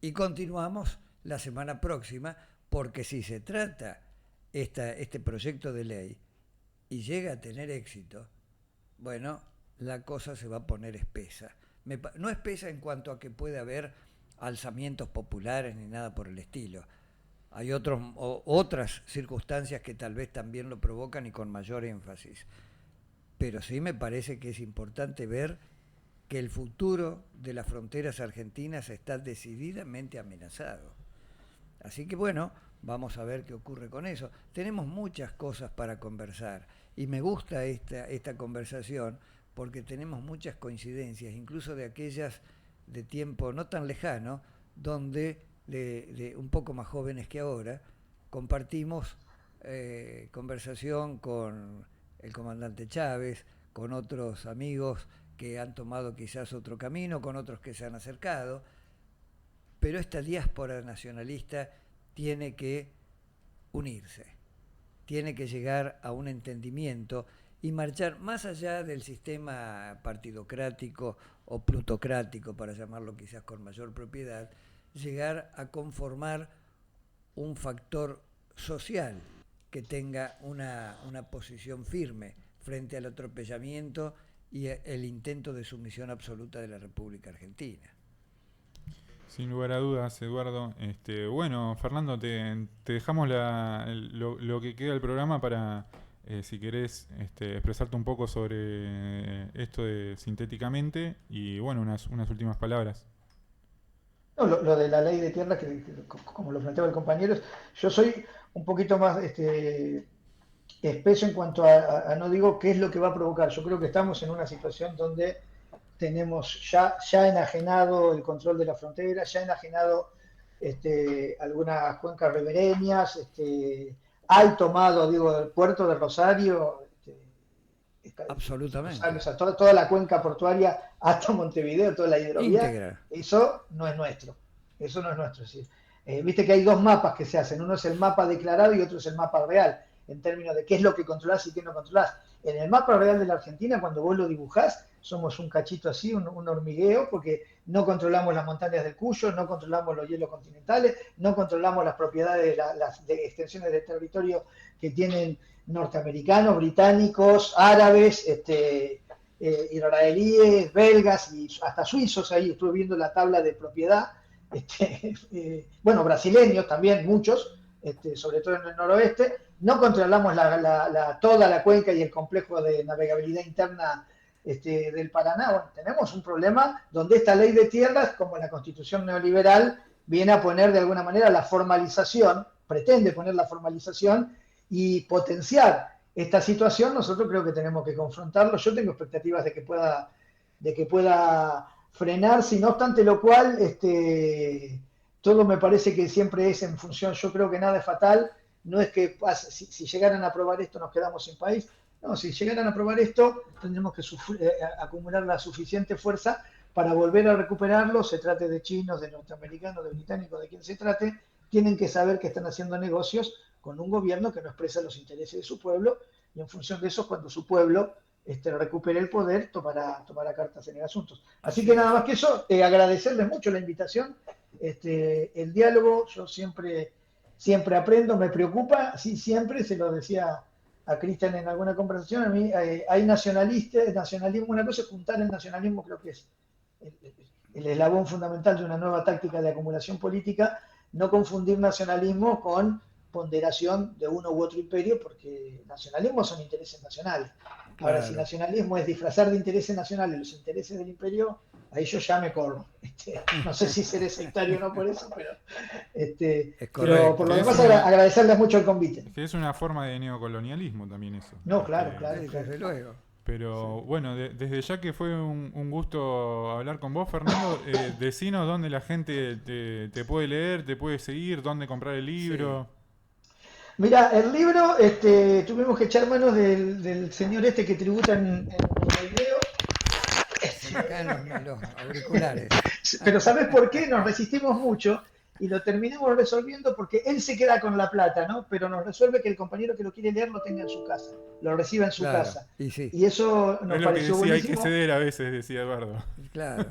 Y continuamos la semana próxima, porque si se trata este proyecto de ley y llega a tener éxito, bueno, la cosa se va a poner espesa. No espesa en cuanto a que puede haber alzamientos populares ni nada por el estilo. Hay otras circunstancias que tal vez también lo provocan y con mayor énfasis. Pero sí me parece que es importante ver que el futuro de las fronteras argentinas está decididamente amenazado. Así que bueno, vamos a ver qué ocurre con eso. Tenemos muchas cosas para conversar y me gusta esta conversación porque tenemos muchas coincidencias, incluso de aquellas de tiempo no tan lejano, donde de un poco más jóvenes que ahora, compartimos conversación con el comandante Chávez, con otros amigos que han tomado quizás otro camino, con otros que se han acercado, pero esta diáspora nacionalista tiene que unirse, tiene que llegar a un entendimiento y marchar más allá del sistema partidocrático o plutocrático, para llamarlo quizás con mayor propiedad, llegar a conformar un factor social que tenga una posición firme frente al atropellamiento y el intento de sumisión absoluta de la República Argentina. Sin lugar a dudas, Eduardo. Bueno, Fernando, te dejamos lo que queda del programa para, si querés, expresarte un poco sobre esto de sintéticamente y, bueno, unas últimas palabras. No, lo de la ley de tierras, como lo planteaba el compañero, yo soy un poquito más espeso en cuanto no digo qué es lo que va a provocar. Yo creo que estamos en una situación donde tenemos ya enajenado el control de la frontera, ya enajenado algunas cuencas ribereñas, hay tomado, digo, el puerto de Rosario, Absolutamente. o sea, toda la cuenca portuaria hasta Montevideo, toda la hidrovía, Íntegra. eso no es nuestro. Eso no es nuestro. Es decir, viste que hay dos mapas que se hacen. Uno es el mapa declarado y otro es el mapa real, en términos de qué es lo que controlás y qué no controlás. En el mapa real de la Argentina, cuando vos lo dibujás, somos un cachito así, un hormigueo, porque no controlamos las montañas del Cuyo, no controlamos los hielos continentales, no controlamos las propiedades, las extensiones de territorio que tienen norteamericanos, británicos, árabes, israelíes, belgas y hasta suizos. Ahí estuve viendo la tabla de propiedad. Bueno, brasileños también, muchos, sobre todo en el noroeste. No controlamos toda la cuenca y el complejo de navegabilidad interna del Paraná. Bueno, tenemos un problema donde esta ley de tierras, como la constitución neoliberal, viene a poner de alguna manera la formalización, pretende poner la formalización y potenciar esta situación. Nosotros creo que tenemos que confrontarlo. Yo tengo expectativas de que pueda frenarse, y no obstante lo cual, todo me parece que siempre es en función. Yo creo que nada es fatal. No es que si llegaran a aprobar esto nos quedamos sin país. No, si llegaran a aprobar esto tendremos que acumular la suficiente fuerza para volver a recuperarlo. Se trate de chinos, de norteamericanos, de británicos, de quien se trate, tienen que saber que están haciendo negocios con un gobierno que no expresa los intereses de su pueblo, y en función de eso, cuando su pueblo recupere el poder, tomará cartas en el asunto. Así que nada más que eso, agradecerles mucho la invitación, el diálogo. Yo siempre aprendo, me preocupa, sí, siempre, se lo decía a Cristian en alguna conversación, a mí hay nacionalismo, una cosa es juntar el nacionalismo, creo que es el eslabón fundamental de una nueva táctica de acumulación política, no confundir nacionalismo con ponderación de uno u otro imperio, porque nacionalismo son intereses nacionales. Ahora, si nacionalismo es disfrazar de intereses nacionales los intereses del imperio, ahí yo ya me corro. No sé si seré sectario o no por eso, pero, pero por lo demás agradecerles mucho el convite. Es que es una forma de neocolonialismo también eso. No, claro. Desde luego. Pero bueno, desde ya que fue un gusto hablar con vos, Fernando, decinos dónde la gente te puede leer, te puede seguir, dónde comprar el libro. Sí. Mira, el libro, tuvimos que echar manos del señor que tributa en el video. Acá en los auriculares. Pero ¿sabés por qué? Nos resistimos mucho y lo terminamos resolviendo porque él se queda con la plata, ¿no? Pero nos resuelve que el compañero que lo quiere leer lo tenga en su casa, lo reciba en su casa. Y eso nos pareció buenísimo. Hay que ceder a veces, decía Eduardo. Claro.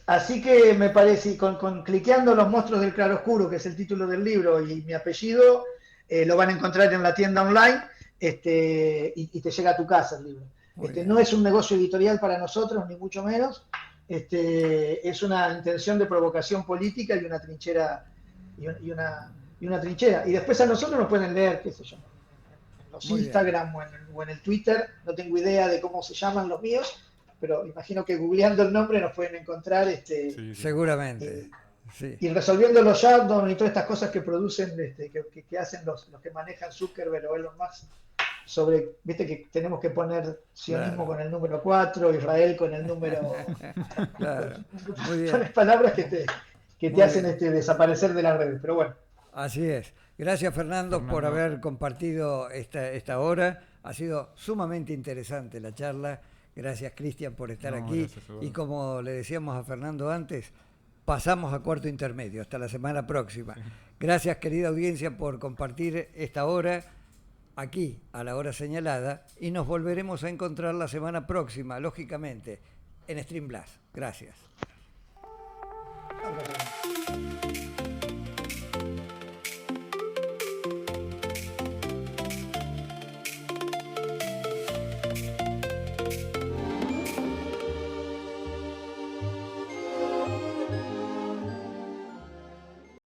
Así que me parece, con cliqueando Los monstruos del claroscuro, que es el título del libro, y mi apellido, lo van a encontrar en la tienda online, y te llega a tu casa el libro. No es un negocio editorial para nosotros, ni mucho menos. Es una intención de provocación política y una trinchera. Y una trinchera. Y después a nosotros nos pueden leer, qué sé yo, en los Instagram o en el Twitter. No tengo idea de cómo se llaman los míos, pero imagino que googleando el nombre nos pueden encontrar. Sí. Seguramente. Sí. Y resolviendo los shutdowns y todas estas cosas que producen, que hacen los que manejan Zuckerberg o Elon Musk, sobre, viste que tenemos que poner sionismo con el número 4, Israel con el número... Claro. Son palabras que te hacen desaparecer de las redes, pero bueno. Así es. Gracias, Fernando, por haber compartido esta hora. Ha sido sumamente interesante la charla. Gracias, Cristian, por estar aquí. Y como le decíamos a Fernando antes, pasamos a cuarto intermedio. Hasta la semana próxima. Gracias, querida audiencia, por compartir esta hora aquí a la hora señalada, y nos volveremos a encontrar la semana próxima, lógicamente, en Stream Blast. Gracias.